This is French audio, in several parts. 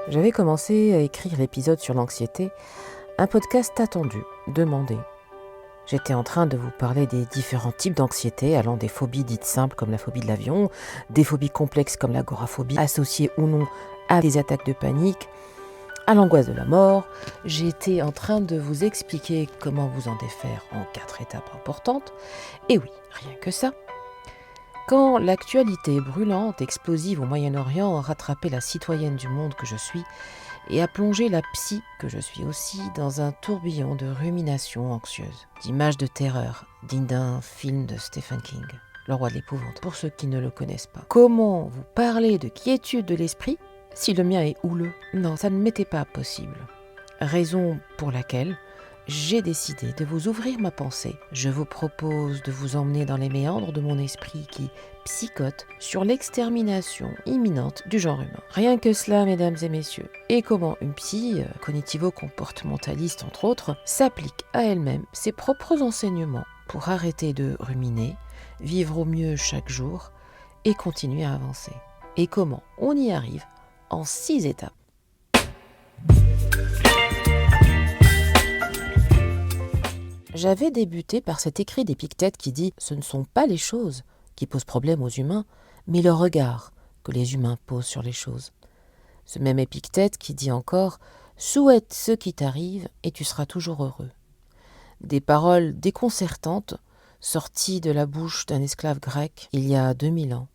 J'avais commencé à écrire l'épisode sur l'anxiété, un podcast attendu, demandé. J'étais en train de vous parler des différents types d'anxiété, allant des phobies dites simples comme la phobie de l'avion, des phobies complexes comme l'agoraphobie, associées ou non à des attaques de panique, à l'angoisse de la mort. J'étais en train de vous expliquer comment vous en défaire en 4 étapes importantes. Et oui, rien que ça. Quand l'actualité brûlante, explosive au Moyen-Orient a rattrapé la citoyenne du monde que je suis et a plongé la psy que je suis aussi dans un tourbillon de ruminations anxieuses, d'images de terreur dignes d'un film de Stephen King, Le Roi de l'épouvante, pour ceux qui ne le connaissent pas. Comment vous parler de quiétude de l'esprit si le mien est houleux? Non, ça ne m'était pas possible. Raison pour laquelle j'ai décidé de vous ouvrir ma pensée. Je vous propose de vous emmener dans les méandres de mon esprit qui psychote sur l'extermination imminente du genre humain. Rien que cela, mesdames et messieurs. Et comment une psy, cognitivo-comportementaliste entre autres, s'applique à elle-même ses propres enseignements pour arrêter de ruminer, vivre au mieux chaque jour et continuer à avancer. Et comment on y arrive en 6 étapes. J'avais débuté par cet écrit d'Épictète qui dit « Ce ne sont pas les choses qui posent problème aux humains, mais le regard que les humains posent sur les choses. » Ce même Épictète qui dit encore « Souhaite ce qui t'arrive et tu seras toujours heureux. » Des paroles déconcertantes sorties de la bouche d'un esclave grec il y a 2000 ans.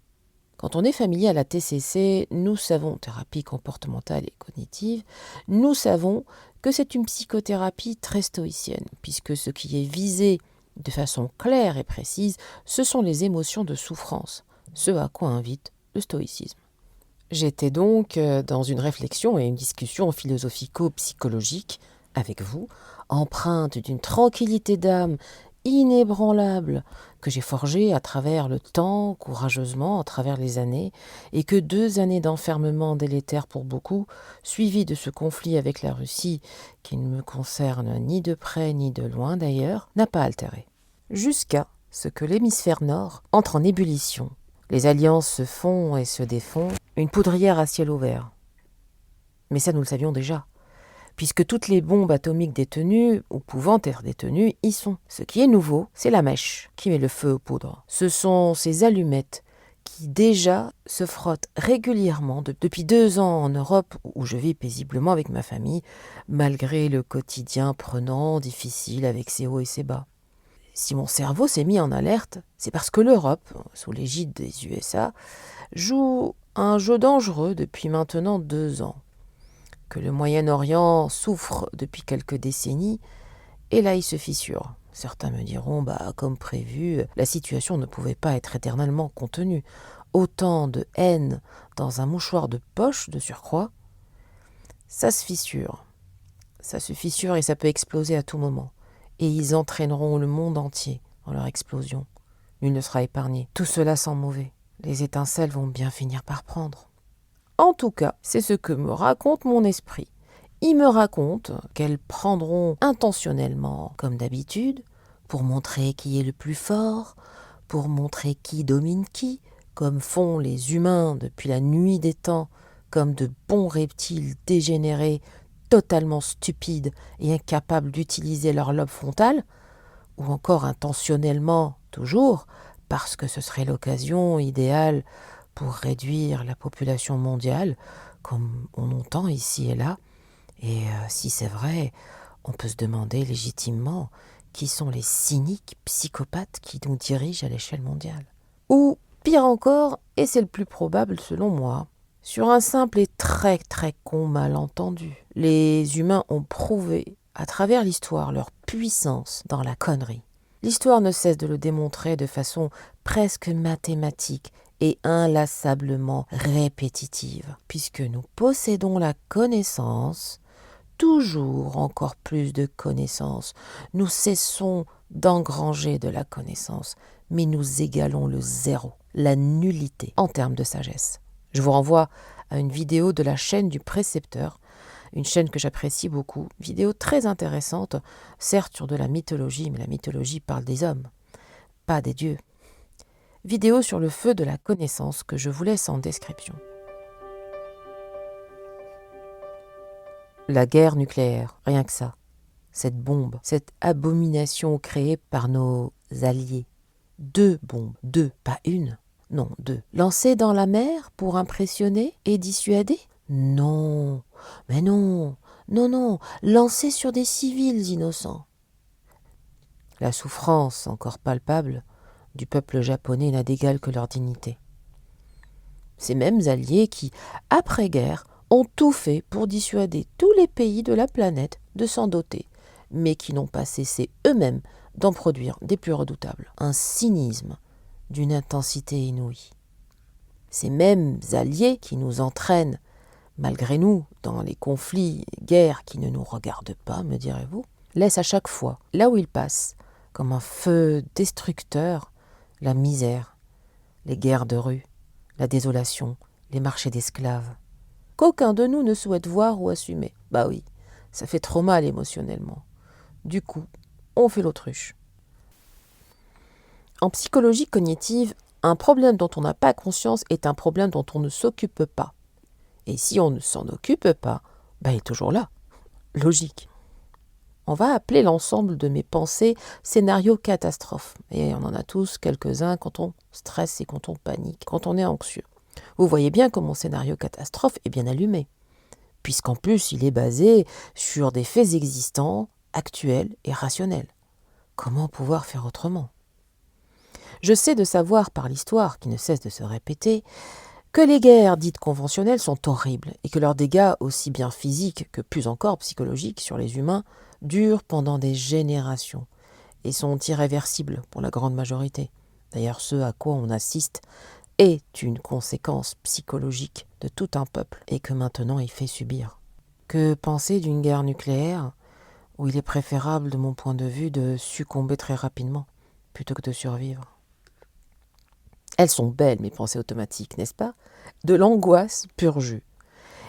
Quand on est familier à la TCC, nous savons, thérapie comportementale et cognitive, nous savons que c'est une psychothérapie très stoïcienne, puisque ce qui est visé de façon claire et précise, ce sont les émotions de souffrance, ce à quoi invite le stoïcisme. J'étais donc dans une réflexion et une discussion philosophico-psychologique avec vous, empreinte d'une tranquillité d'âme inébranlable que j'ai forgée à travers le temps, courageusement, à travers les années, et que 2 années d'enfermement délétère pour beaucoup, suivies de ce conflit avec la Russie, qui ne me concerne ni de près ni de loin d'ailleurs, n'a pas altéré. Jusqu'à ce que l'hémisphère nord entre en ébullition. Les alliances se font et se défont, une poudrière à ciel ouvert. Mais ça, nous le savions déjà, puisque toutes les bombes atomiques détenues, ou pouvant être détenues, y sont. Ce qui est nouveau, c'est la mèche qui met le feu aux poudres. Ce sont ces allumettes qui déjà se frottent régulièrement depuis 2 ans en Europe, où je vis paisiblement avec ma famille, malgré le quotidien prenant, difficile, avec ses hauts et ses bas. Si mon cerveau s'est mis en alerte, c'est parce que l'Europe, sous l'égide des USA, joue un jeu dangereux depuis maintenant 2 ans. Que le Moyen-Orient souffre depuis quelques décennies, et là il se fissure. Certains me diront, comme prévu, la situation ne pouvait pas être éternellement contenue. Autant de haine dans un mouchoir de poche de surcroît, ça se fissure. Ça se fissure et ça peut exploser à tout moment. Et ils entraîneront le monde entier dans leur explosion. Nul ne sera épargné. Tout cela sent mauvais. Les étincelles vont bien finir par prendre. En tout cas, c'est ce que me raconte mon esprit. Il me raconte qu'elles prendront intentionnellement, comme d'habitude, pour montrer qui est le plus fort, pour montrer qui domine qui, comme font les humains depuis la nuit des temps, comme de bons reptiles dégénérés, totalement stupides et incapables d'utiliser leur lobe frontal, ou encore intentionnellement, toujours, parce que ce serait l'occasion idéale pour réduire la population mondiale, comme on entend ici et là. Et si c'est vrai, on peut se demander légitimement qui sont les cyniques psychopathes qui nous dirigent à l'échelle mondiale. Ou, pire encore, et c'est le plus probable selon moi, sur un simple et très très con malentendu. Les humains ont prouvé à travers l'histoire leur puissance dans la connerie. L'histoire ne cesse de le démontrer de façon presque mathématique et inlassablement répétitive, puisque nous possédons la connaissance, toujours encore plus de connaissances. Nous cessons d'engranger de la connaissance, mais nous égalons le zéro, la nullité en termes de sagesse. Je vous renvoie à une vidéo de la chaîne du Précepteur, une chaîne que j'apprécie beaucoup, vidéo très intéressante, certes sur de la mythologie, mais la mythologie parle des hommes, pas des dieux. Vidéo sur le feu de la connaissance que je vous laisse en description. La guerre nucléaire, rien que ça. Cette bombe, cette abomination créée par nos alliés. 2 bombes, 2, pas une. Non, 2. Lancées dans la mer pour impressionner et dissuader? Non, mais non, non, lancées sur des civils innocents. La souffrance, encore palpable, du peuple japonais n'a d'égal que leur dignité. Ces mêmes alliés qui, après-guerre, ont tout fait pour dissuader tous les pays de la planète de s'en doter, mais qui n'ont pas cessé eux-mêmes d'en produire des plus redoutables. Un cynisme d'une intensité inouïe. Ces mêmes alliés qui nous entraînent, malgré nous, dans les conflits et guerres qui ne nous regardent pas, me direz-vous, laissent à chaque fois, là où ils passent, comme un feu destructeur, la misère, les guerres de rue, la désolation, les marchés d'esclaves, qu'aucun de nous ne souhaite voir ou assumer. Bah oui, ça fait trop mal émotionnellement. Du coup, on fait l'autruche. En psychologie cognitive, un problème dont on n'a pas conscience est un problème dont on ne s'occupe pas. Et si on ne s'en occupe pas, il est toujours là. Logique. On va appeler l'ensemble de mes pensées scénario catastrophe. Et on en a tous quelques-uns quand on stresse et quand on panique, quand on est anxieux. Vous voyez bien que mon scénario catastrophe est bien allumé, puisqu'en plus il est basé sur des faits existants, actuels et rationnels. Comment pouvoir faire autrement ? Je sais de savoir par l'histoire, qui ne cesse de se répéter, que les guerres dites conventionnelles sont horribles et que leurs dégâts, aussi bien physiques que plus encore psychologiques sur les humains, durent pendant des générations et sont irréversibles pour la grande majorité. D'ailleurs, ce à quoi on assiste est une conséquence psychologique de tout un peuple et que maintenant il fait subir. Que penser d'une guerre nucléaire où il est préférable, de mon point de vue, de succomber très rapidement plutôt que de survivre ? Elles sont belles, mes pensées automatiques, n'est-ce pas ? De l'angoisse pur jus.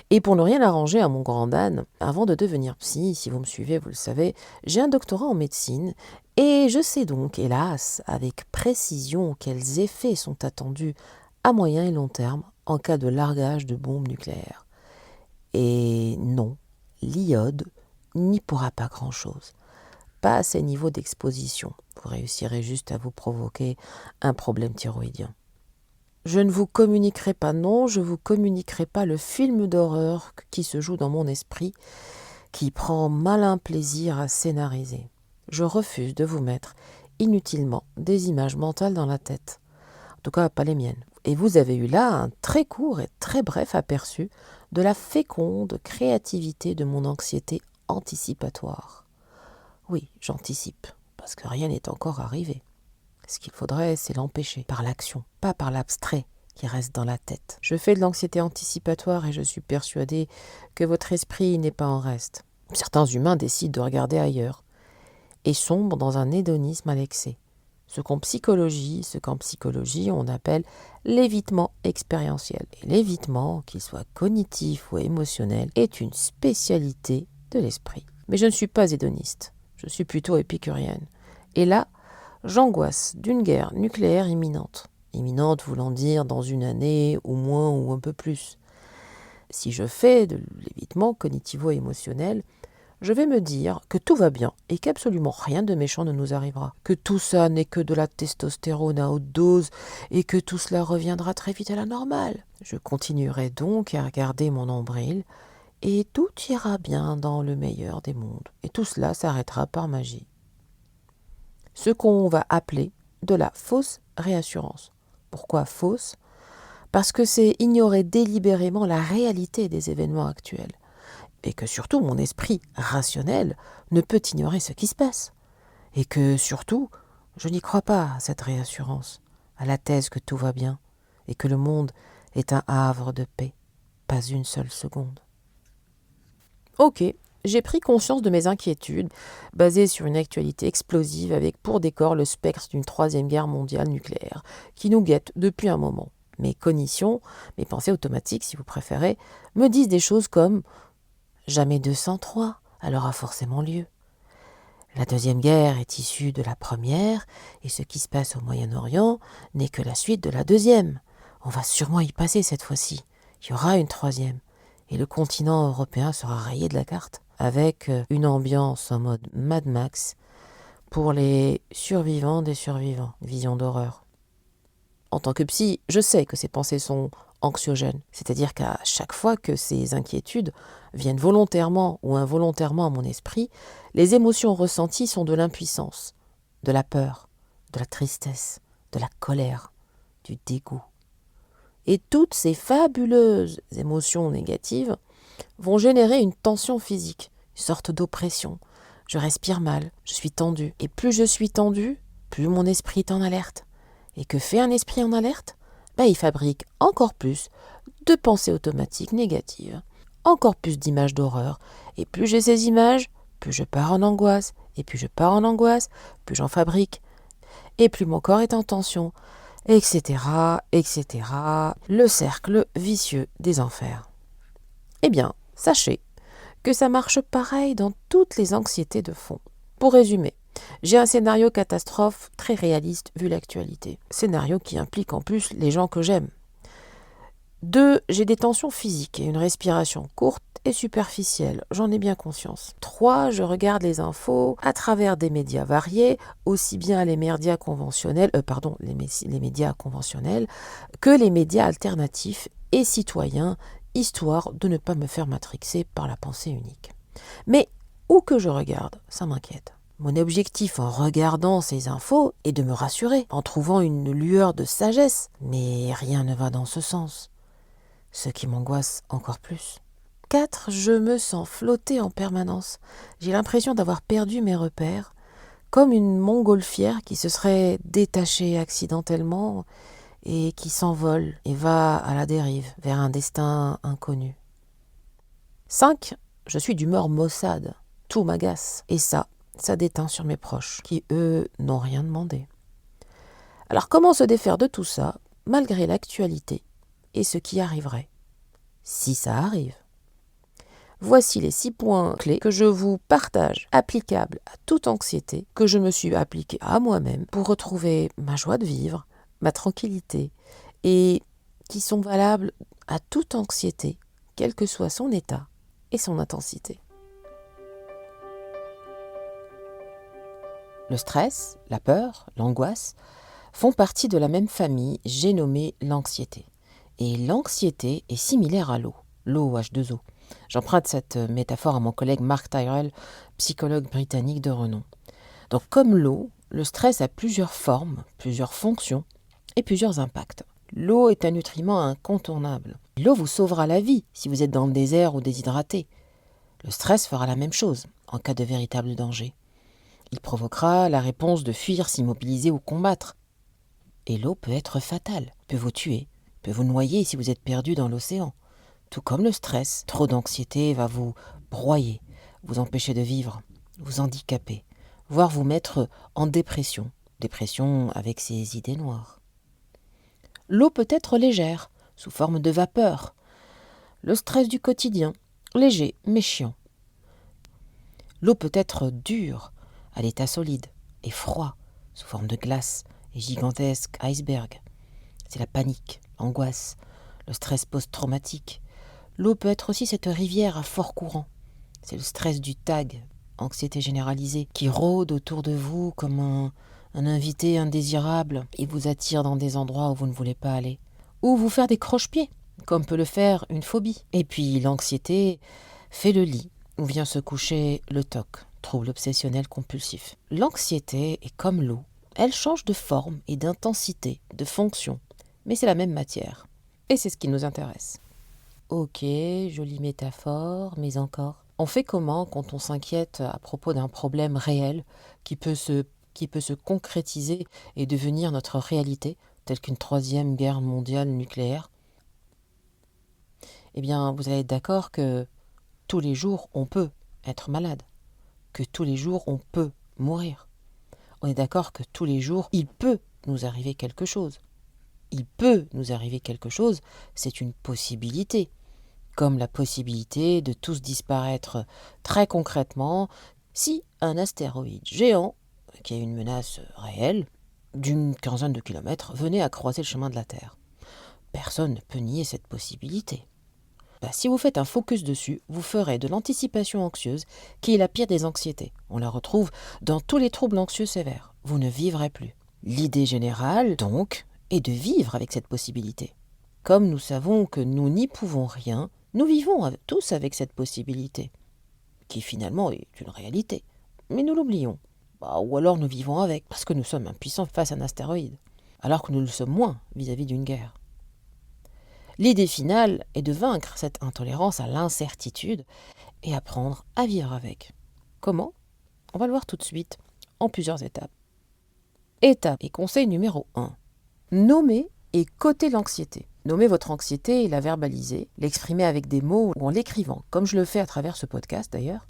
Et pour ne rien arranger à mon grand âne, avant de devenir psy, si vous me suivez, vous le savez, j'ai un doctorat en médecine et je sais donc, hélas, avec précision quels effets sont attendus à moyen et long terme en cas de largage de bombes nucléaires. Et non, l'iode n'y pourra pas grand-chose. Pas à ces niveaux d'exposition. Vous réussirez juste à vous provoquer un problème thyroïdien. Je ne vous communiquerai pas, non, je vous communiquerai pas le film d'horreur qui se joue dans mon esprit, qui prend malin plaisir à scénariser. Je refuse de vous mettre inutilement des images mentales dans la tête. En tout cas, pas les miennes. Et vous avez eu là un très court et très bref aperçu de la féconde créativité de mon anxiété anticipatoire. Oui, j'anticipe, parce que rien n'est encore arrivé. Ce qu'il faudrait, c'est l'empêcher, par l'action, pas par l'abstrait qui reste dans la tête. Je fais de l'anxiété anticipatoire et je suis persuadée que votre esprit n'est pas en reste. Certains humains décident de regarder ailleurs et sombrent dans un hédonisme à l'excès. Ce qu'en psychologie on appelle l'évitement expérientiel. Et l'évitement, qu'il soit cognitif ou émotionnel, est une spécialité de l'esprit. Mais je ne suis pas hédoniste, je suis plutôt épicurienne. Et là, j'angoisse d'une guerre nucléaire imminente. Imminente voulant dire dans une année, ou moins, ou un peu plus. Si je fais de l'évitement cognitivo-émotionnel, je vais me dire que tout va bien et qu'absolument rien de méchant ne nous arrivera. Que tout ça n'est que de la testostérone à haute dose et que tout cela reviendra très vite à la normale. Je continuerai donc à regarder mon nombril et tout ira bien dans le meilleur des mondes. Et tout cela s'arrêtera par magie. Ce qu'on va appeler de la fausse réassurance. Pourquoi fausse ? Parce que c'est ignorer délibérément la réalité des événements actuels. Et que surtout mon esprit rationnel ne peut ignorer ce qui se passe. Et que surtout, je n'y crois pas à cette réassurance, à la thèse que tout va bien et que le monde est un havre de paix, pas une seule seconde. Ok, j'ai pris conscience de mes inquiétudes, basées sur une actualité explosive avec pour décor le spectre d'une troisième guerre mondiale nucléaire, qui nous guette depuis un moment. Mes cognitions, mes pensées automatiques si vous préférez, me disent des choses comme « jamais 203, elle aura forcément lieu ». La deuxième guerre est issue de la première, et ce qui se passe au Moyen-Orient n'est que la suite de la deuxième. On va sûrement y passer cette fois-ci. Il y aura une troisième. et le continent européen sera rayé de la carte, avec une ambiance en mode Mad Max pour les survivants des survivants, vision d'horreur. En tant que psy, je sais que ces pensées sont anxiogènes, c'est-à-dire qu'à chaque fois que ces inquiétudes viennent volontairement ou involontairement à mon esprit, les émotions ressenties sont de l'impuissance, de la peur, de la tristesse, de la colère, du dégoût. Et toutes ces fabuleuses émotions négatives vont générer une tension physique, une sorte d'oppression. Je respire mal, je suis tendue. Et plus je suis tendue, plus mon esprit est en alerte. Et que fait un esprit en alerte ? Il fabrique encore plus de pensées automatiques négatives, encore plus d'images d'horreur. Et plus j'ai ces images, plus je pars en angoisse. Et plus je pars en angoisse, plus j'en fabrique. Et plus mon corps est en tension, etc., etc. Le cercle vicieux des enfers. Eh bien, sachez que ça marche pareil dans toutes les anxiétés de fond. Pour résumer, j'ai un scénario catastrophe très réaliste vu l'actualité. Scénario qui implique en plus les gens que j'aime. 2. J'ai des tensions physiques et une respiration courte et superficielle, j'en ai bien conscience. 3. Je regarde les infos à travers des médias variés, aussi bien les médias conventionnels, les médias conventionnels que les médias alternatifs et citoyens, histoire de ne pas me faire matrixer par la pensée unique. Mais où que je regarde, ça m'inquiète. Mon objectif en regardant ces infos est de me rassurer, en trouvant une lueur de sagesse, mais rien ne va dans ce sens. Ce qui m'angoisse encore plus. 4. Je me sens flotter en permanence. J'ai l'impression d'avoir perdu mes repères, comme une montgolfière qui se serait détachée accidentellement et qui s'envole et va à la dérive vers un destin inconnu. 5. Je suis d'humeur maussade. Tout m'agace. Et ça déteint sur mes proches, qui eux n'ont rien demandé. Alors comment se défaire de tout ça, malgré l'actualité et ce qui arriverait, si ça arrive? Voici les 6 points clés que je vous partage, applicables à toute anxiété, que je me suis appliqué à moi-même pour retrouver ma joie de vivre, ma tranquillité, et qui sont valables à toute anxiété, quel que soit son état et son intensité. Le stress, la peur, l'angoisse font partie de la même famille, j'ai nommé l'anxiété. Et l'anxiété est similaire à l'eau H2O. J'emprunte cette métaphore à mon collègue Mark Tyrrell, psychologue britannique de renom. Donc comme l'eau, le stress a plusieurs formes, plusieurs fonctions et plusieurs impacts. L'eau est un nutriment incontournable. L'eau vous sauvera la vie si vous êtes dans le désert ou déshydraté. Le stress fera la même chose en cas de véritable danger. Il provoquera la réponse de fuir, s'immobiliser ou combattre. Et l'eau peut être fatale, peut vous tuer, peut vous noyer si vous êtes perdu dans l'océan. Tout comme le stress, trop d'anxiété va vous broyer, vous empêcher de vivre, vous handicaper, voire vous mettre en dépression avec ses idées noires. L'eau peut être légère, sous forme de vapeur. Le stress du quotidien, léger mais chiant. L'eau peut être dure, à l'état solide, et froid, sous forme de glace et gigantesque iceberg. C'est la panique, l'angoisse, le stress post-traumatique. L'eau peut être aussi cette rivière à fort courant. C'est le stress du tag, anxiété généralisée, qui rôde autour de vous comme un invité indésirable et vous attire dans des endroits où vous ne voulez pas aller. Ou vous faire des croche-pieds, comme peut le faire une phobie. Et puis l'anxiété fait le lit, où vient se coucher le TOC, trouble obsessionnel compulsif. L'anxiété est comme l'eau. Elle change de forme et d'intensité, de fonction, mais c'est la même matière. Et c'est ce qui nous intéresse. Ok, jolie métaphore, mais encore. On fait comment quand on s'inquiète à propos d'un problème réel qui peut se concrétiser et devenir notre réalité, telle qu'une 3e guerre mondiale nucléaire? Eh bien, vous allez être d'accord que tous les jours, on peut être malade, que tous les jours, on peut mourir. On est d'accord que tous les jours, il peut nous arriver quelque chose. Il peut nous arriver quelque chose, c'est une possibilité. Comme la possibilité de tous disparaître très concrètement si un astéroïde géant, qui est une menace réelle, d'une 15aine de kilomètres, venait à croiser le chemin de la Terre. Personne ne peut nier cette possibilité. Si vous faites un focus dessus, vous ferez de l'anticipation anxieuse, qui est la pire des anxiétés. On la retrouve dans tous les troubles anxieux sévères. Vous ne vivrez plus. L'idée générale, donc, est de vivre avec cette possibilité. Comme nous savons que nous n'y pouvons rien, nous vivons tous avec cette possibilité, qui finalement est une réalité. Mais nous l'oublions. Ou alors nous vivons avec, parce que nous sommes impuissants face à un astéroïde, alors que nous le sommes moins vis-à-vis d'une guerre. L'idée finale est de vaincre cette intolérance à l'incertitude et apprendre à vivre avec. Comment ? On va le voir tout de suite, en plusieurs étapes. Étape et conseil numéro 1. Nommer et coter l'anxiété. Nommer votre anxiété et la verbaliser, l'exprimer avec des mots ou en l'écrivant, comme je le fais à travers ce podcast d'ailleurs,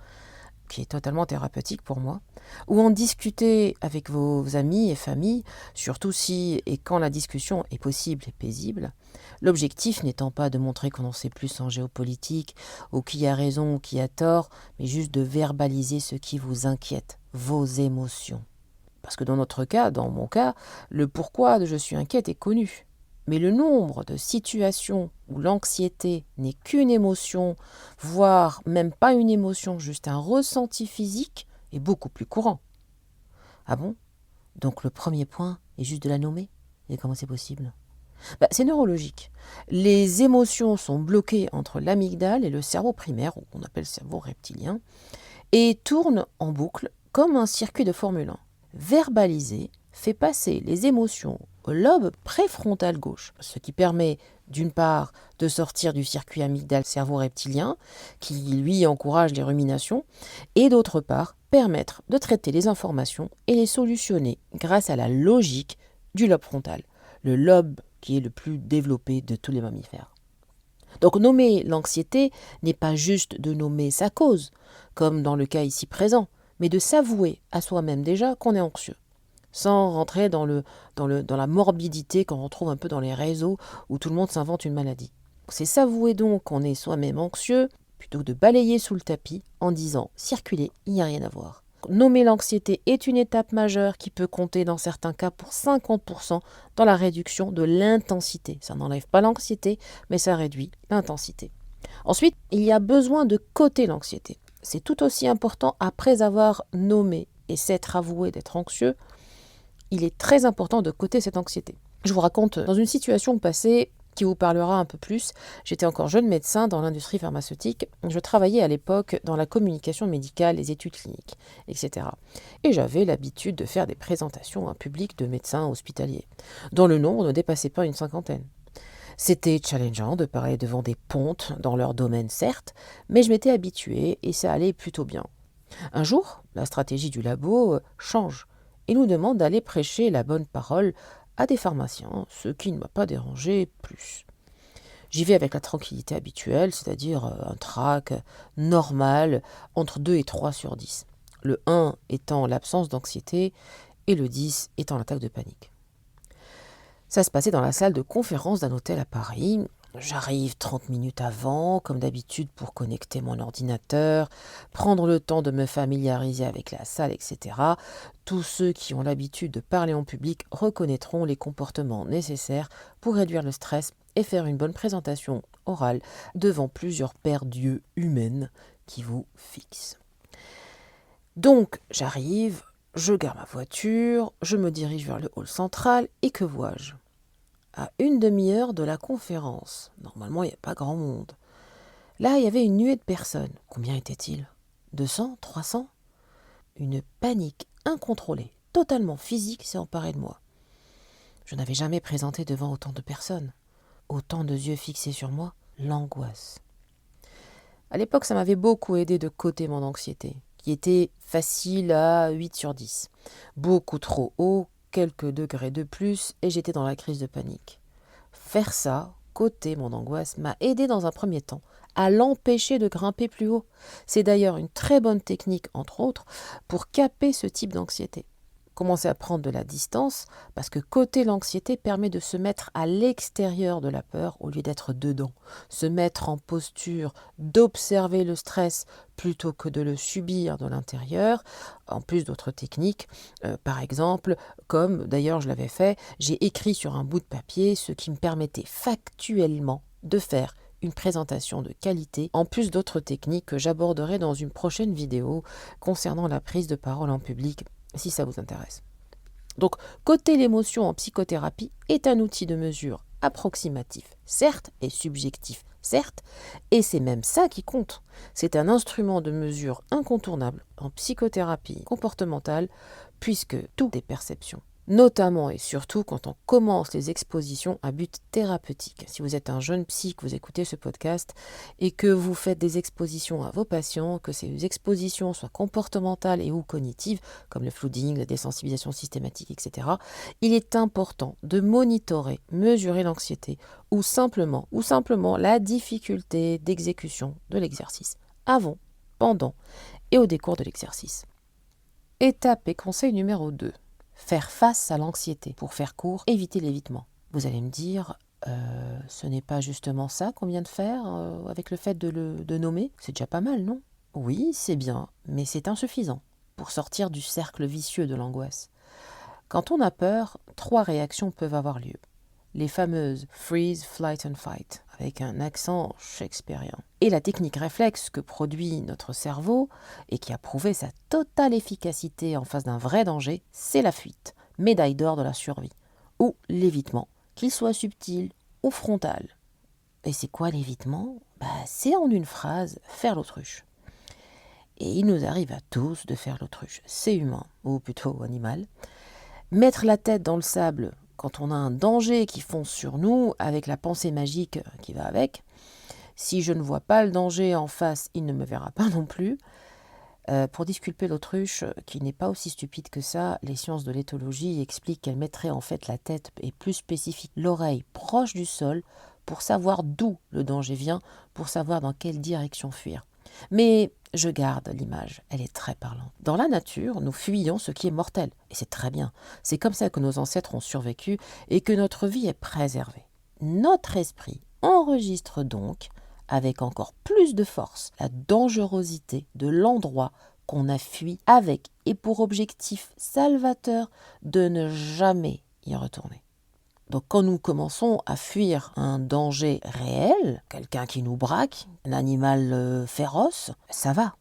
qui est totalement thérapeutique pour moi, ou en discuter avec vos amis et familles, surtout si et quand la discussion est possible et paisible. L'objectif n'étant pas de montrer qu'on en sait plus en géopolitique, ou qui a raison ou qui a tort, mais juste de verbaliser ce qui vous inquiète, vos émotions. Parce que dans notre cas, dans mon cas, le pourquoi de je suis inquiète est connu. Mais le nombre de situations où l'anxiété n'est qu'une émotion, voire même pas une émotion, juste un ressenti physique, est beaucoup plus courant. Ah bon ? Donc le premier point est juste de la nommer ? Et comment c'est possible ? C'est neurologique. Les émotions sont bloquées entre l'amygdale et le cerveau primaire, ou qu'on appelle cerveau reptilien, et tournent en boucle comme un circuit de Formule 1. Verbaliser fait passer les émotions au lobe préfrontal gauche, ce qui permet d'une part de sortir du circuit amygdale cerveau reptilien, qui lui encourage les ruminations, et d'autre part permettre de traiter les informations et les solutionner grâce à la logique du lobe frontal, le lobe qui est le plus développé de tous les mammifères. Donc nommer l'anxiété n'est pas juste de nommer sa cause, comme dans le cas ici présent, mais de s'avouer à soi-même déjà qu'on est anxieux, sans rentrer dans la morbidité qu'on retrouve un peu dans les réseaux où tout le monde s'invente une maladie. C'est s'avouer donc qu'on est soi-même anxieux, plutôt que de balayer sous le tapis en disant « circuler, il n'y a rien à voir ». Nommer l'anxiété est une étape majeure qui peut compter dans certains cas pour 50% dans la réduction de l'intensité. Ça n'enlève pas l'anxiété, mais ça réduit l'intensité. Ensuite, il y a besoin de coter l'anxiété. C'est tout aussi important après avoir nommé et s'être avoué d'être anxieux. Il est très important de coter cette anxiété. Je vous raconte dans une situation passée qui vous parlera un peu plus. J'étais encore jeune médecin dans l'industrie pharmaceutique. Je travaillais à l'époque dans la communication médicale, les études cliniques, etc. Et j'avais l'habitude de faire des présentations à un public de médecins hospitaliers, dont le nombre ne dépassait pas une 50aine. C'était challengeant de parler devant des pontes dans leur domaine, certes, mais je m'étais habituée et ça allait plutôt bien. Un jour, la stratégie du labo change et nous demande d'aller prêcher la bonne parole à des pharmaciens, ce qui ne m'a pas dérangé plus. J'y vais avec la tranquillité habituelle, c'est-à-dire un trac normal entre 2 et 3 sur 10. Le 1 étant l'absence d'anxiété et le 10 étant l'attaque de panique. Ça se passait dans la salle de conférence d'un hôtel à Paris. J'arrive 30 minutes avant, comme d'habitude, pour connecter mon ordinateur, prendre le temps de me familiariser avec la salle, etc. Tous ceux qui ont l'habitude de parler en public reconnaîtront les comportements nécessaires pour réduire le stress et faire une bonne présentation orale devant plusieurs paires d'yeux humaines qui vous fixent. Donc, j'arrive, je gare ma voiture, je me dirige vers le hall central et que vois-je ? À une demi-heure de la conférence. Normalement, il n'y a pas grand monde. Là, il y avait une nuée de personnes. Combien était-il ? 200 ? 300 ? Une panique incontrôlée, totalement physique, s'est emparée de moi. Je n'avais jamais présenté devant autant de personnes. Autant de yeux fixés sur moi, l'angoisse. À l'époque, ça m'avait beaucoup aidé de coter mon anxiété, qui était facile à 8 sur 10. Beaucoup trop haut, quelques degrés de plus, et j'étais dans la crise de panique. Faire ça, coter mon angoisse, m'a aidé dans un premier temps à l'empêcher de grimper plus haut. C'est d'ailleurs une très bonne technique, entre autres, pour caper ce type d'anxiété. Commencer à prendre de la distance, parce que coter l'anxiété permet de se mettre à l'extérieur de la peur au lieu d'être dedans. Se mettre en posture d'observer le stress plutôt que de le subir de l'intérieur, en plus d'autres techniques. Par exemple, comme d'ailleurs je l'avais fait, j'ai écrit sur un bout de papier ce qui me permettait factuellement de faire une présentation de qualité, en plus d'autres techniques que j'aborderai dans une prochaine vidéo concernant la prise de parole en public, si ça vous intéresse. Donc, coter l'émotion en psychothérapie est un outil de mesure approximatif, certes, et subjectif, certes, et c'est même ça qui compte. C'est un instrument de mesure incontournable en psychothérapie comportementale, puisque tout est perception. Notamment et surtout quand on commence les expositions à but thérapeutique. Si vous êtes un jeune psy, que vous écoutez ce podcast et que vous faites des expositions à vos patients, que ces expositions soient comportementales et ou cognitives, comme le flooding, la désensibilisation systématique, etc., il est important de monitorer, mesurer l'anxiété ou simplement la difficulté d'exécution de l'exercice, avant, pendant et au décours de l'exercice. Étape et conseil numéro 2. Faire face à l'anxiété. Pour faire court, éviter l'évitement. Vous allez me dire, ce n'est pas justement ça qu'on vient de faire avec le fait de nommer? C'est déjà pas mal, non? Oui, c'est bien, mais c'est insuffisant pour sortir du cercle vicieux de l'angoisse. Quand on a peur, 3 réactions peuvent avoir lieu. Les fameuses freeze, flight and fight, avec un accent shakespearien. Et la technique réflexe que produit notre cerveau et qui a prouvé sa totale efficacité en face d'un vrai danger, c'est la fuite, médaille d'or de la survie, ou l'évitement, qu'il soit subtil ou frontal. Et c'est quoi l'évitement? C'est en une phrase, faire l'autruche. Et il nous arrive à tous de faire l'autruche, c'est humain, ou plutôt animal. Mettre la tête dans le sable quand on a un danger qui fonce sur nous, avec la pensée magique qui va avec. Si je ne vois pas le danger en face, il ne me verra pas non plus. Pour disculper l'autruche, qui n'est pas aussi stupide que ça, les sciences de l'éthologie expliquent qu'elle mettrait en fait la tête, et plus spécifique l'oreille, proche du sol, pour savoir d'où le danger vient, pour savoir dans quelle direction fuir. Mais je garde l'image, elle est très parlante. Dans la nature, nous fuyons ce qui est mortel, et c'est très bien. C'est comme ça que nos ancêtres ont survécu et que notre vie est préservée. Notre esprit enregistre donc, avec encore plus de force, la dangerosité de l'endroit qu'on a fui avec et pour objectif salvateur de ne jamais y retourner. Donc quand nous commençons à fuir un danger réel, quelqu'un qui nous braque, un animal féroce, ça va.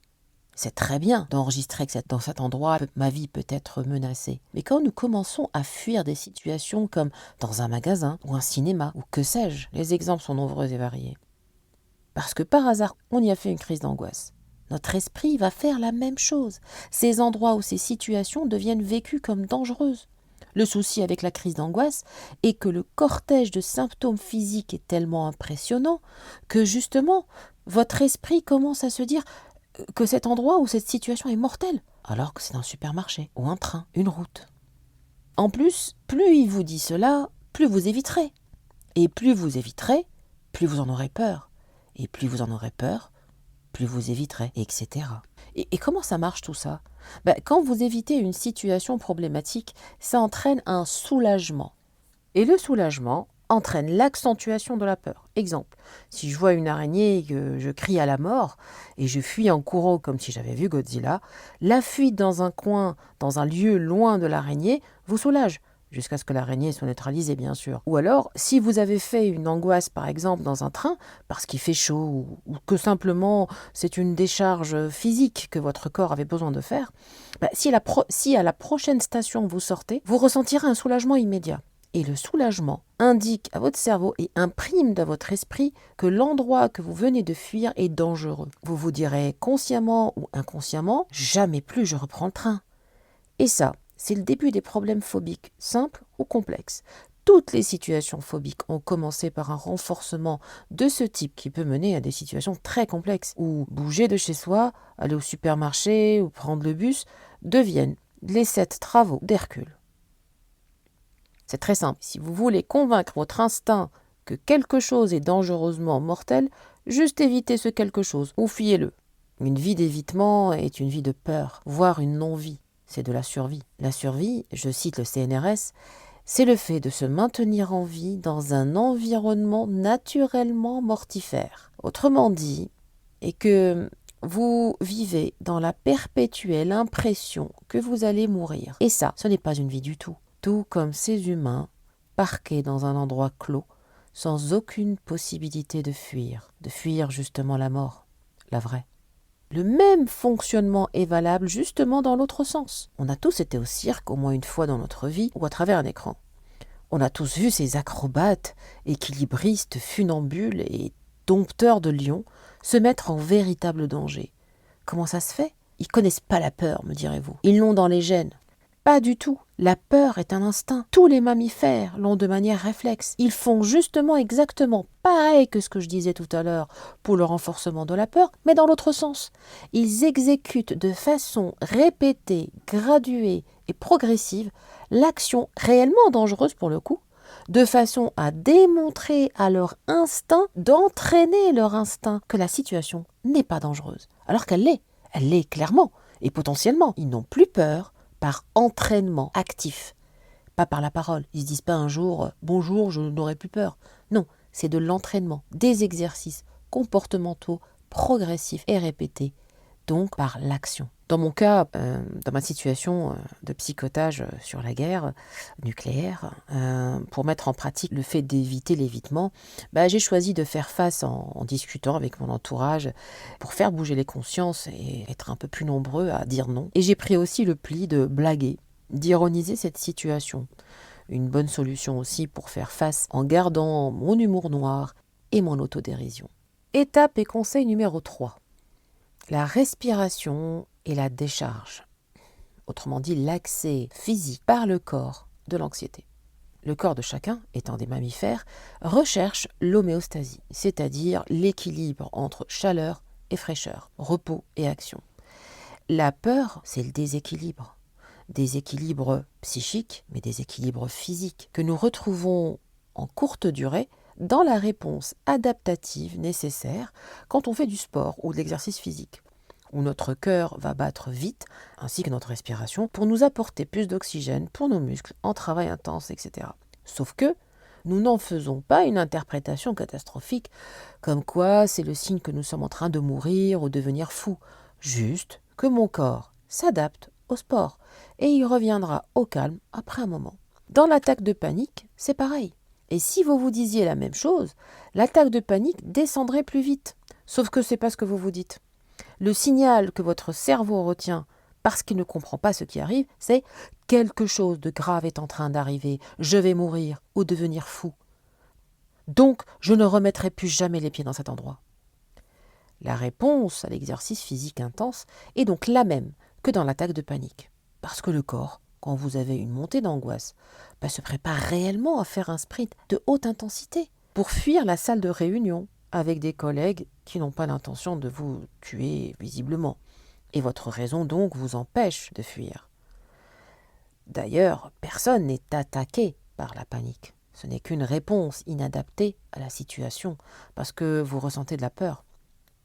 C'est très bien d'enregistrer que dans cet endroit, ma vie peut être menacée. Mais quand nous commençons à fuir des situations comme dans un magasin ou un cinéma ou que sais-je, les exemples sont nombreux et variés. Parce que par hasard, on y a fait une crise d'angoisse. Notre esprit va faire la même chose. Ces endroits ou ces situations deviennent vécus comme dangereuses. Le souci avec la crise d'angoisse est que le cortège de symptômes physiques est tellement impressionnant que justement, votre esprit commence à se dire que cet endroit ou cette situation est mortelle, alors que c'est un supermarché ou un train, une route. En plus, plus il vous dit cela, plus vous éviterez. Et plus vous éviterez, plus vous en aurez peur. Et plus vous en aurez peur, plus vous éviterez, etc. Et comment ça marche tout ça? Quand vous évitez une situation problématique, ça entraîne un soulagement. Et le soulagement entraîne l'accentuation de la peur. Exemple, si je vois une araignée et que je crie à la mort et je fuis en courant comme si j'avais vu Godzilla, la fuite dans un coin, dans un lieu loin de l'araignée, vous soulage. Jusqu'à ce que l'araignée soit neutralisée, bien sûr. Ou alors, si vous avez fait une angoisse, par exemple, dans un train, parce qu'il fait chaud, ou que simplement c'est une décharge physique que votre corps avait besoin de faire, si à la prochaine station vous sortez, vous ressentirez un soulagement immédiat. Et le soulagement indique à votre cerveau et imprime dans votre esprit que l'endroit que vous venez de fuir est dangereux. Vous vous direz consciemment ou inconsciemment, jamais plus je reprends le train. Et ça, c'est le début des problèmes phobiques, simples ou complexes. Toutes les situations phobiques ont commencé par un renforcement de ce type qui peut mener à des situations très complexes, où bouger de chez soi, aller au supermarché ou prendre le bus deviennent les 7 travaux d'Hercule. C'est très simple. Si vous voulez convaincre votre instinct que quelque chose est dangereusement mortel, juste évitez ce quelque chose ou fuyez-le. Une vie d'évitement est une vie de peur, voire une non-vie. C'est de la survie. La survie, je cite le CNRS, c'est le fait de se maintenir en vie dans un environnement naturellement mortifère. Autrement dit, et que vous vivez dans la perpétuelle impression que vous allez mourir. Et ça, ce n'est pas une vie du tout. Tout comme ces humains, parqués dans un endroit clos, sans aucune possibilité de fuir justement la mort, la vraie. Le même fonctionnement est valable justement dans l'autre sens. On a tous été au cirque au moins une fois dans notre vie ou à travers un écran. On a tous vu ces acrobates, équilibristes, funambules et dompteurs de lions se mettre en véritable danger. Comment ça se fait? Ils connaissent pas la peur, me direz-vous. Ils l'ont dans les gènes. Pas du tout. La peur est un instinct. Tous les mammifères l'ont de manière réflexe. Ils font justement exactement pareil que ce que je disais tout à l'heure pour le renforcement de la peur, mais dans l'autre sens. Ils exécutent de façon répétée, graduée et progressive l'action réellement dangereuse pour le coup, de façon à démontrer à leur instinct, d'entraîner leur instinct que la situation n'est pas dangereuse, alors qu'elle l'est. Elle l'est clairement et potentiellement. Ils n'ont plus peur par entraînement actif, pas par la parole. Ils ne se disent pas un jour « bonjour, je n'aurai plus peur ». Non, c'est de l'entraînement, des exercices comportementaux progressifs et répétés, donc par l'action. Dans mon cas, dans ma situation de psychotage sur la guerre nucléaire, pour mettre en pratique le fait d'éviter l'évitement, j'ai choisi de faire face en discutant avec mon entourage pour faire bouger les consciences et être un peu plus nombreux à dire non. Et j'ai pris aussi le pli de blaguer, d'ironiser cette situation. Une bonne solution aussi pour faire face en gardant mon humour noir et mon autodérision. Étape et conseil numéro 3. La respiration et la décharge, autrement dit l'accès physique par le corps de l'anxiété. Le corps de chacun, étant des mammifères, recherche l'homéostasie, c'est-à-dire l'équilibre entre chaleur et fraîcheur, repos et action. La peur, c'est le déséquilibre. Déséquilibre psychique, mais déséquilibre physique, que nous retrouvons en courte durée dans la réponse adaptative nécessaire quand on fait du sport ou de l'exercice physique, où notre cœur va battre vite, ainsi que notre respiration, pour nous apporter plus d'oxygène pour nos muscles en travail intense, etc. Sauf que nous n'en faisons pas une interprétation catastrophique, comme quoi c'est le signe que nous sommes en train de mourir ou devenir fous. Juste que mon corps s'adapte au sport, et il reviendra au calme après un moment. Dans l'attaque de panique, c'est pareil. Et si vous vous disiez la même chose, l'attaque de panique descendrait plus vite. Sauf que c'est pas ce que vous vous dites. Le signal que votre cerveau retient parce qu'il ne comprend pas ce qui arrive, c'est « quelque chose de grave est en train d'arriver, je vais mourir ou devenir fou. Donc, je ne remettrai plus jamais les pieds dans cet endroit. » La réponse à l'exercice physique intense est donc la même que dans l'attaque de panique. Parce que le corps, quand vous avez une montée d'angoisse, se prépare réellement à faire un sprint de haute intensité pour fuir la salle de réunion avec des collègues qui n'ont pas l'intention de vous tuer visiblement. Et votre raison donc vous empêche de fuir. D'ailleurs, personne n'est attaqué par la panique. Ce n'est qu'une réponse inadaptée à la situation, parce que vous ressentez de la peur.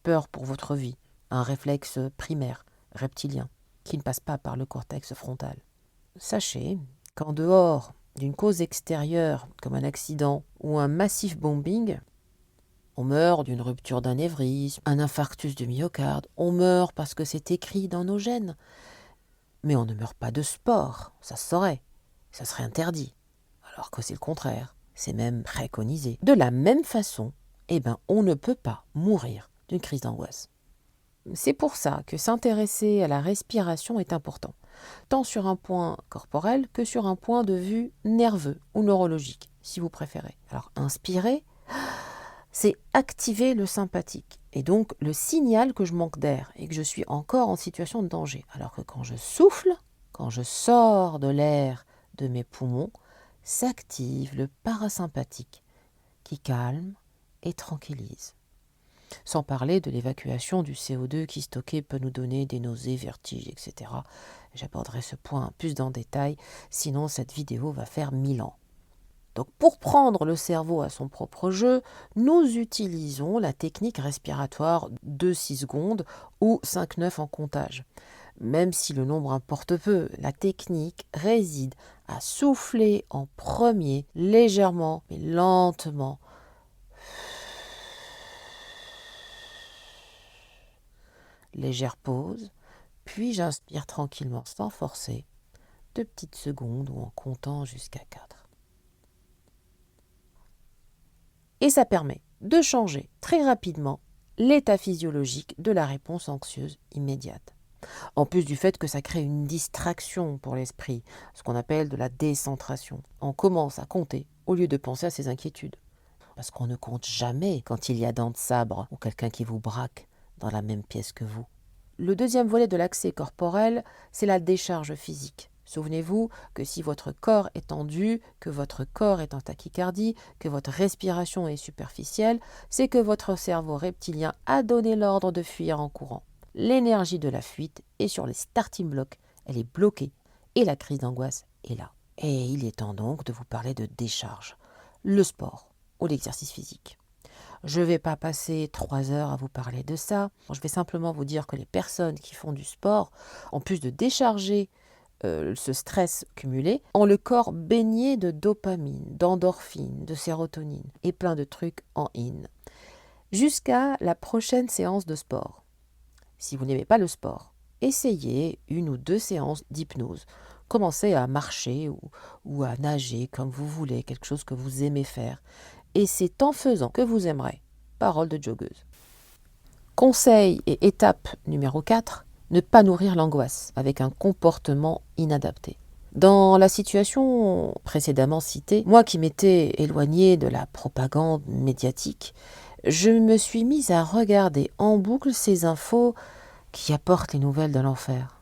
Peur pour votre vie, un réflexe primaire, reptilien, qui ne passe pas par le cortex frontal. Sachez qu'en dehors d'une cause extérieure, comme un accident ou un massif bombing, on meurt d'une rupture d'anévrisme, un infarctus du myocarde, on meurt parce que c'est écrit dans nos gènes. Mais on ne meurt pas de sport, ça se saurait, ça serait interdit, alors que c'est le contraire, c'est même préconisé. De la même façon, on ne peut pas mourir d'une crise d'angoisse. C'est pour ça que s'intéresser à la respiration est important, tant sur un point corporel que sur un point de vue nerveux ou neurologique, si vous préférez. Alors inspirer, c'est activer le sympathique, et donc le signal que je manque d'air et que je suis encore en situation de danger. Alors que quand je souffle, quand je sors de l'air de mes poumons, s'active le parasympathique qui calme et tranquillise. Sans parler de l'évacuation du CO2 qui stocké peut nous donner des nausées, vertiges, etc. J'aborderai ce point plus en détail, sinon cette vidéo va faire 1000 ans. Donc pour prendre le cerveau à son propre jeu, nous utilisons la technique respiratoire de 6 secondes ou 5-9 en comptage. Même si le nombre importe peu, la technique réside à souffler en premier, légèrement mais lentement. Légère pause, puis j'inspire tranquillement sans forcer, 2 petites secondes ou en comptant jusqu'à 4. Et ça permet de changer très rapidement l'état physiologique de la réponse anxieuse immédiate. En plus du fait que ça crée une distraction pour l'esprit, ce qu'on appelle de la décentration. On commence à compter au lieu de penser à ses inquiétudes. Parce qu'on ne compte jamais quand il y a dents de sabre ou quelqu'un qui vous braque dans la même pièce que vous. Le deuxième volet de l'accès corporel, c'est la décharge physique. Souvenez-vous que si votre corps est tendu, que votre corps est en tachycardie, que votre respiration est superficielle, c'est que votre cerveau reptilien a donné l'ordre de fuir en courant. L'énergie de la fuite est sur les starting blocks, elle est bloquée et la crise d'angoisse est là. Et il est temps donc de vous parler de décharge, le sport ou l'exercice physique. Je ne vais pas passer 3 heures à vous parler de ça, je vais simplement vous dire que les personnes qui font du sport, en plus de décharger ce stress cumulé, ont le corps baigné de dopamine, d'endorphine, de sérotonine et plein de trucs en in. Jusqu'à la prochaine séance de sport. Si vous n'aimez pas le sport, essayez 1 ou 2 séances d'hypnose. Commencez à marcher ou à nager comme vous voulez, quelque chose que vous aimez faire. Et c'est en faisant que vous aimerez. Parole de joggeuse. Conseil et étape numéro 4, ne pas nourrir l'angoisse avec un comportement inadapté. Dans la situation précédemment citée, moi qui m'étais éloignée de la propagande médiatique, je me suis mise à regarder en boucle ces infos qui apportent les nouvelles de l'enfer.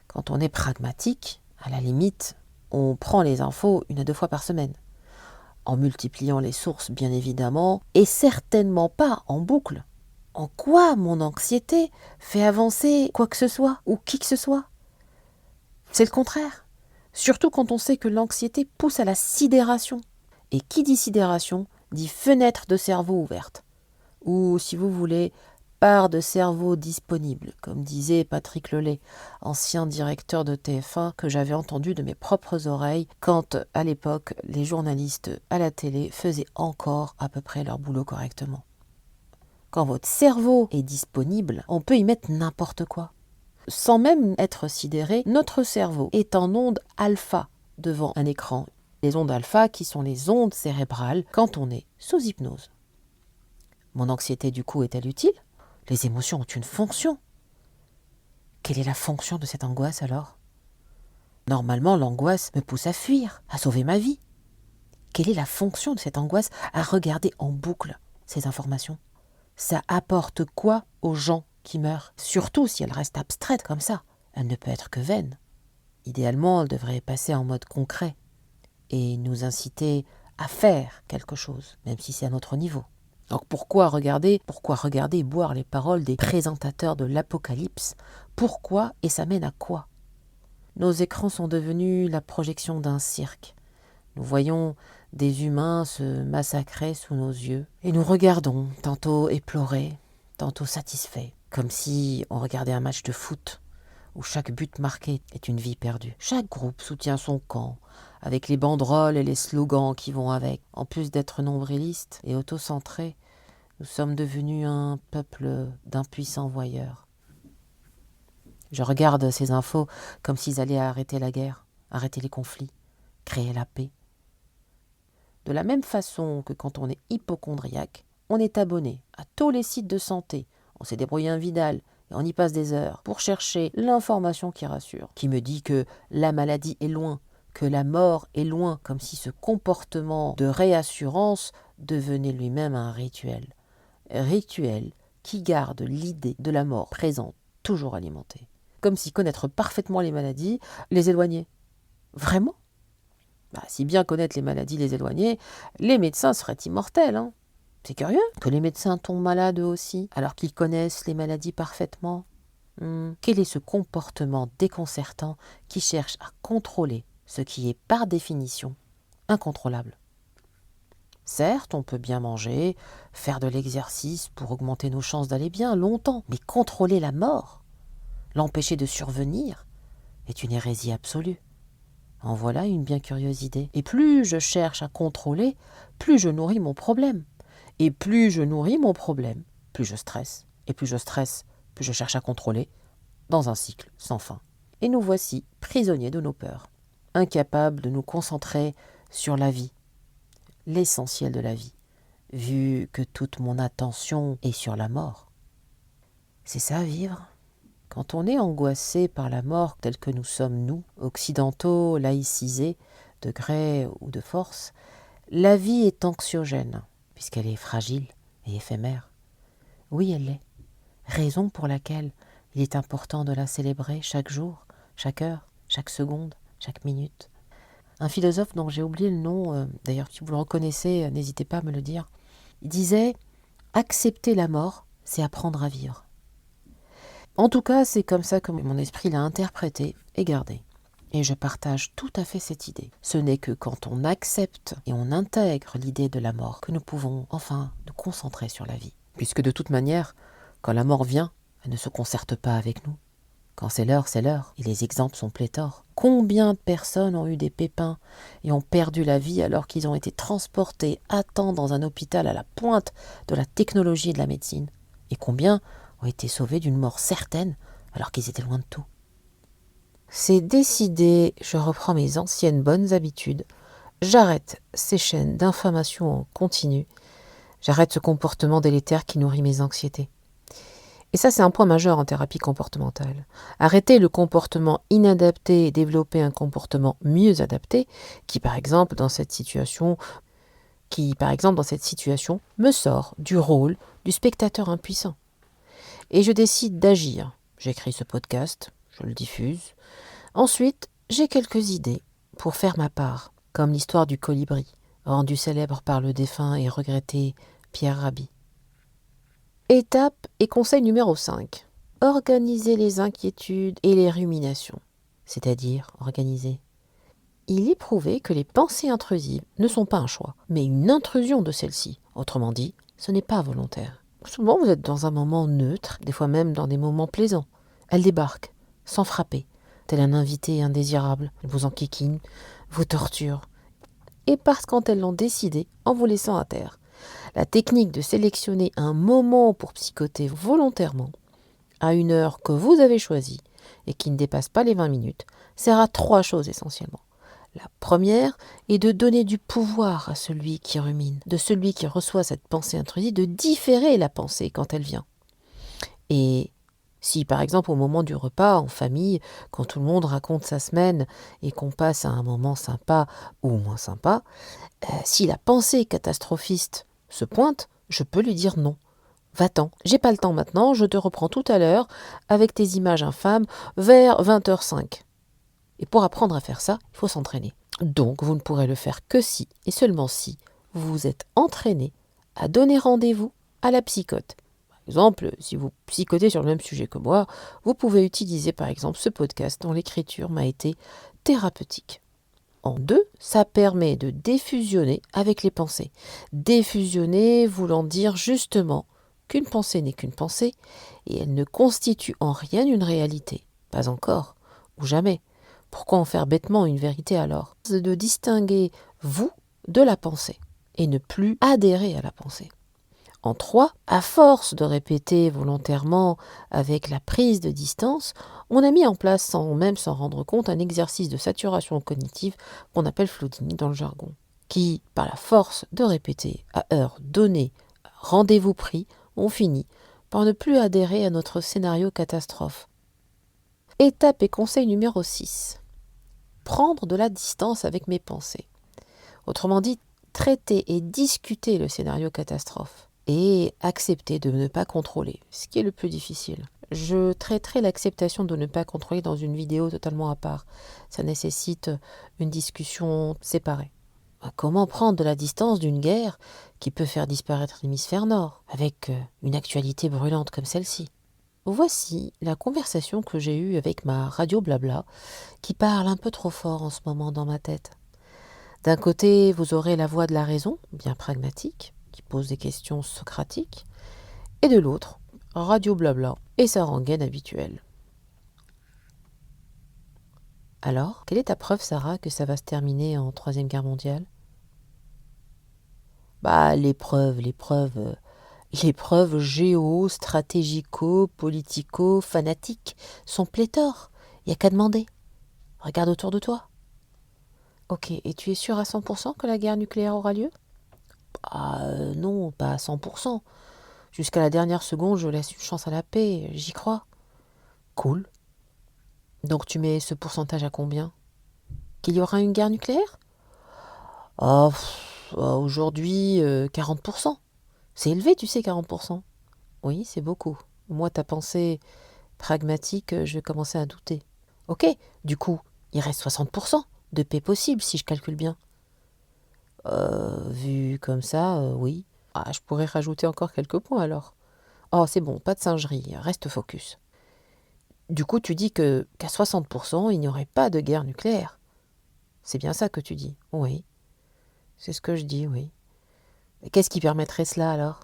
Quand on est pragmatique, à la limite, on prend les infos 1 à 2 fois par semaine, en multipliant les sources bien évidemment, et certainement pas en boucle. En quoi mon anxiété fait avancer quoi que ce soit, ou qui que ce soit? C'est le contraire. Surtout quand on sait que l'anxiété pousse à la sidération. Et qui dit sidération, dit fenêtre de cerveau ouverte. Ou, si vous voulez, part de cerveau disponible, comme disait Patrick Lelay, ancien directeur de TF1 que j'avais entendu de mes propres oreilles quand, à l'époque, les journalistes à la télé faisaient encore à peu près leur boulot correctement. Quand votre cerveau est disponible, on peut y mettre n'importe quoi. Sans même être sidéré, notre cerveau est en onde alpha devant un écran. Les ondes alpha qui sont les ondes cérébrales quand on est sous hypnose. Mon anxiété du coup est-elle utile ? Les émotions ont une fonction. Quelle est la fonction de cette angoisse alors ? Normalement, l'angoisse me pousse à fuir, à sauver ma vie. Quelle est la fonction de cette angoisse à regarder en boucle ces informations ? Ça apporte quoi aux gens qui meurent ? Surtout si elle reste abstraite comme ça. Elle ne peut être que vaine. Idéalement, elle devrait passer en mode concret et nous inciter à faire quelque chose, même si c'est à notre niveau. Donc pourquoi regarder et boire les paroles des présentateurs de l'apocalypse ? Pourquoi et ça mène à quoi ? Nos écrans sont devenus la projection d'un cirque. Nous voyons des humains se massacrer sous nos yeux et nous regardons, tantôt éplorés, tantôt satisfaits, comme si on regardait un match de foot où chaque but marqué est une vie perdue. Chaque groupe soutient son camp, avec les banderoles et les slogans qui vont avec. En plus d'être nombrilistes et autocentrés, nous sommes devenus un peuple d'impuissants voyeurs. Je regarde ces infos comme s'ils allaient arrêter la guerre, arrêter les conflits, créer la paix. De la même façon que quand on est hypocondriaque, on est abonné à tous les sites de santé, on s'est débrouillé un Vidal et on y passe des heures pour chercher l'information qui rassure, qui me dit que la maladie est loin, que la mort est loin, comme si ce comportement de réassurance devenait lui-même un rituel. Rituel qui garde l'idée de la mort présente, toujours alimentée. Comme si connaître parfaitement les maladies les éloignait. Vraiment ? Si bien connaître les maladies les éloignait, les médecins seraient immortels. C'est curieux que les médecins tombent malades eux aussi, alors qu'ils connaissent les maladies parfaitement. Quel est ce comportement déconcertant qui cherche à contrôler ce qui est par définition incontrôlable ? Certes, on peut bien manger, faire de l'exercice pour augmenter nos chances d'aller bien longtemps, mais contrôler la mort, l'empêcher de survenir, est une hérésie absolue. En voilà une bien curieuse idée. Et plus je cherche à contrôler, plus je nourris mon problème. Et plus je nourris mon problème, plus je stresse. Et plus je stresse, plus je cherche à contrôler, dans un cycle sans fin. Et nous voici prisonniers de nos peurs, incapables de nous concentrer sur la vie, l'essentiel de la vie, vu que toute mon attention est sur la mort. C'est ça, vivre. Quand on est angoissé par la mort telle que nous sommes, nous, occidentaux, laïcisés, de gré ou de force, la vie est anxiogène, puisqu'elle est fragile et éphémère. Oui, elle l'est. Raison pour laquelle il est important de la célébrer chaque jour, chaque heure, chaque seconde, chaque minute. Un philosophe dont j'ai oublié le nom, d'ailleurs si vous le reconnaissez, n'hésitez pas à me le dire, il disait « Accepter la mort, c'est apprendre à vivre ». En tout cas, c'est comme ça que mon esprit l'a interprété et gardé. Et je partage tout à fait cette idée. Ce n'est que quand on accepte et on intègre l'idée de la mort que nous pouvons enfin nous concentrer sur la vie. Puisque de toute manière, quand la mort vient, elle ne se concerte pas avec nous. Quand c'est l'heure, et les exemples sont pléthores. Combien de personnes ont eu des pépins et ont perdu la vie alors qu'ils ont été transportés à temps dans un hôpital à la pointe de la technologie et de la médecine? Et combien ont été sauvés d'une mort certaine alors qu'ils étaient loin de tout? C'est décidé, je reprends mes anciennes bonnes habitudes. J'arrête ces chaînes d'informations en continu. J'arrête ce comportement délétère qui nourrit mes anxiétés. Et ça, c'est un point majeur en thérapie comportementale. Arrêter le comportement inadapté et développer un comportement mieux adapté qui, par exemple, dans cette situation, me sort du rôle du spectateur impuissant. Et je décide d'agir. J'écris ce podcast, je le diffuse. Ensuite, j'ai quelques idées pour faire ma part, comme l'histoire du colibri, rendu célèbre par le défunt et regretté Pierre Rabhi. Étape et conseil numéro 5. Organiser les inquiétudes et les ruminations, c'est-à-dire organiser. Il est prouvé que les pensées intrusives ne sont pas un choix, mais une intrusion de celles-ci. Autrement dit, ce n'est pas volontaire. Souvent, vous êtes dans un moment neutre, des fois même dans des moments plaisants. Elles débarquent, sans frapper, tel un invité indésirable. Elles vous enquiquinent, vous torturent. Et parce quand elles l'ont décidé, en vous laissant à terre. La technique de sélectionner un moment pour psychoter volontairement, à une heure que vous avez choisie et qui ne dépasse pas les 20 minutes, sert à 3 choses essentiellement. La première est de donner du pouvoir à celui qui rumine, de celui qui reçoit cette pensée intrusive, de différer la pensée quand elle vient. Et si par exemple au moment du repas en famille, quand tout le monde raconte sa semaine et qu'on passe à un moment sympa ou moins sympa, si la pensée catastrophiste se pointe, je peux lui dire non. Va-t'en, j'ai pas le temps maintenant, je te reprends tout à l'heure avec tes images infâmes vers 20h05. Et pour apprendre à faire ça, il faut s'entraîner. Donc vous ne pourrez le faire que si, et seulement si, vous vous êtes entraîné à donner rendez-vous à la psychote. Par exemple, si vous psychotez sur le même sujet que moi, vous pouvez utiliser par exemple ce podcast dont l'écriture m'a été thérapeutique. En 2, ça permet de défusionner avec les pensées. Défusionner voulant dire justement qu'une pensée n'est qu'une pensée et elle ne constitue en rien une réalité. Pas encore, ou jamais. Pourquoi en faire bêtement une vérité alors? C'est de distinguer vous de la pensée et ne plus adhérer à la pensée. En 3, à force de répéter volontairement avec la prise de distance, on a mis en place sans même s'en rendre compte un exercice de saturation cognitive qu'on appelle flooding dans le jargon, qui, par la force de répéter à heure donnée, rendez-vous pris, on finit par ne plus adhérer à notre scénario catastrophe. Étape et conseil numéro 6. Prendre de la distance avec mes pensées. Autrement dit, traiter et discuter le scénario catastrophe. Et accepter de ne pas contrôler, ce qui est le plus difficile. Je traiterai l'acceptation de ne pas contrôler dans une vidéo totalement à part. Ça nécessite une discussion séparée. Comment prendre de la distance d'une guerre qui peut faire disparaître l'hémisphère nord, avec une actualité brûlante comme celle-ci? Voici la conversation que j'ai eue avec ma radio blabla, qui parle un peu trop fort en ce moment dans ma tête. D'un côté, vous aurez la voix de la raison, bien pragmatique, qui pose des questions socratiques, et de l'autre, Radio Blabla et sa rengaine habituelle. Alors, quelle est ta preuve, Sarah, que ça va se terminer en 3e guerre mondiale? Les preuves géo-stratégico-politico-fanatiques sont pléthores. Il n'y a qu'à demander. Regarde autour de toi. Ok, et tu es sûr à 100% que la guerre nucléaire aura lieu? Non, pas à 100%. Jusqu'à la dernière seconde, je laisse une chance à la paix, j'y crois. Cool. Donc tu mets ce pourcentage à combien? Qu'il y aura une guerre nucléaire? Aujourd'hui, 40%. C'est élevé, tu sais, 40%. Oui, c'est beaucoup. Moi, ta pensée pragmatique, je vais commencer à douter. Ok, du coup, il reste 60% de paix possible, si je calcule bien. Vu comme ça, oui. Je pourrais rajouter encore quelques points alors. Oh, c'est bon, pas de singerie, reste focus. Du coup, tu dis qu'à 60%, il n'y aurait pas de guerre nucléaire. C'est bien ça que tu dis? Oui, c'est ce que je dis, oui. Et qu'est-ce qui permettrait cela alors?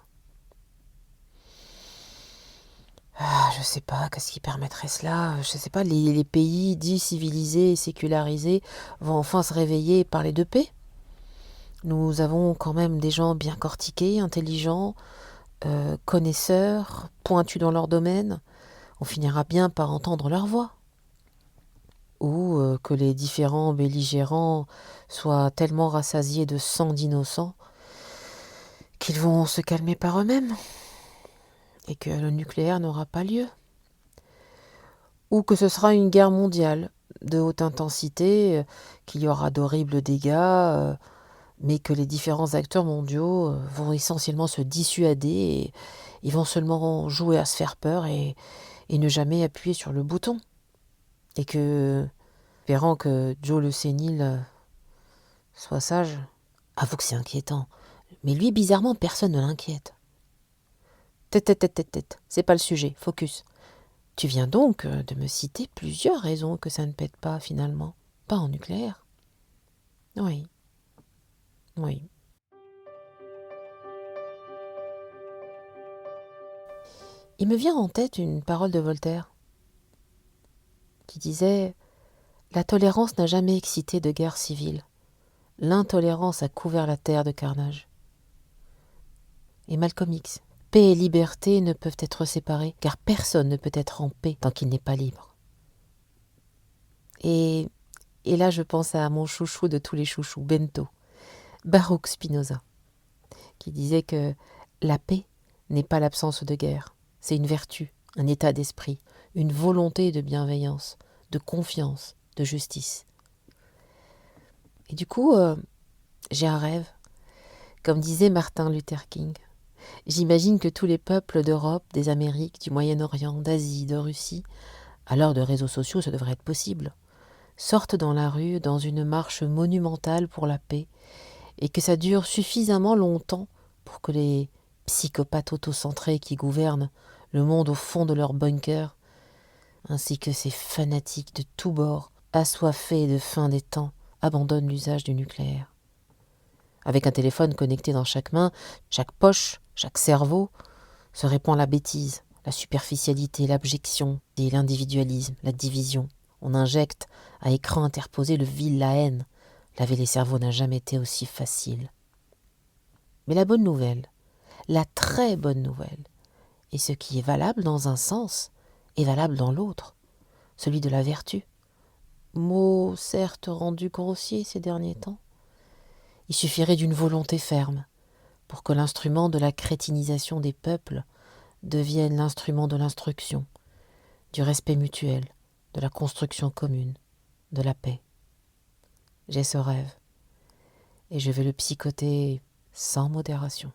Je sais pas, qu'est-ce qui permettrait cela? Je sais pas, les pays dits civilisés et sécularisés vont enfin se réveiller et parler de paix. Nous avons quand même des gens bien cortiqués, intelligents, connaisseurs, pointus dans leur domaine. On finira bien par entendre leur voix. Ou que les différents belligérants soient tellement rassasiés de sang d'innocents qu'ils vont se calmer par eux-mêmes et que le nucléaire n'aura pas lieu. Ou que ce sera une guerre mondiale de haute intensité, qu'il y aura d'horribles dégâts, mais que les différents acteurs mondiaux vont essentiellement se dissuader et ils vont seulement jouer à se faire peur et ne jamais appuyer sur le bouton. Et que, espérant que Joe le sénile soit sage, avoue que c'est inquiétant. Mais lui, bizarrement, personne ne l'inquiète. Tête, c'est pas le sujet, focus. Tu viens donc de me citer plusieurs raisons que ça ne pète pas finalement. Pas en nucléaire. Oui, oui. Il me vient en tête une parole de Voltaire qui disait « La tolérance n'a jamais excité de guerre civile. L'intolérance a couvert la terre de carnage. » Et Malcolm X. Paix et liberté ne peuvent être séparées, car personne ne peut être en paix tant qu'il n'est pas libre. Et là, je pense à mon chouchou de tous les chouchous, Bento, Baruch Spinoza, qui disait que la paix n'est pas l'absence de guerre, c'est une vertu, un état d'esprit, une volonté de bienveillance, de confiance, de justice. Et du coup, j'ai un rêve, comme disait Martin Luther King. J'imagine que tous les peuples d'Europe, des Amériques, du Moyen-Orient, d'Asie, de Russie, à l'heure de réseaux sociaux, ça devrait être possible, sortent dans la rue dans une marche monumentale pour la paix, et que ça dure suffisamment longtemps pour que les psychopathes autocentrés qui gouvernent le monde au fond de leur bunker, ainsi que ces fanatiques de tous bords, assoiffés de fin des temps, abandonnent l'usage du nucléaire. Avec un téléphone connecté dans chaque main, chaque poche, chaque cerveau, se répand la bêtise, la superficialité, l'abjection et l'individualisme, la division. On injecte à écran interposé le vil, la haine. Laver les cerveaux n'a jamais été aussi facile. Mais la bonne nouvelle, la très bonne nouvelle, et ce qui est valable dans un sens est valable dans l'autre, celui de la vertu. Mot certes rendu grossier ces derniers temps. Il suffirait d'une volonté ferme pour que l'instrument de la crétinisation des peuples devienne l'instrument de l'instruction, du respect mutuel, de la construction commune, de la paix. J'ai ce rêve, et je vais le psychoter sans modération.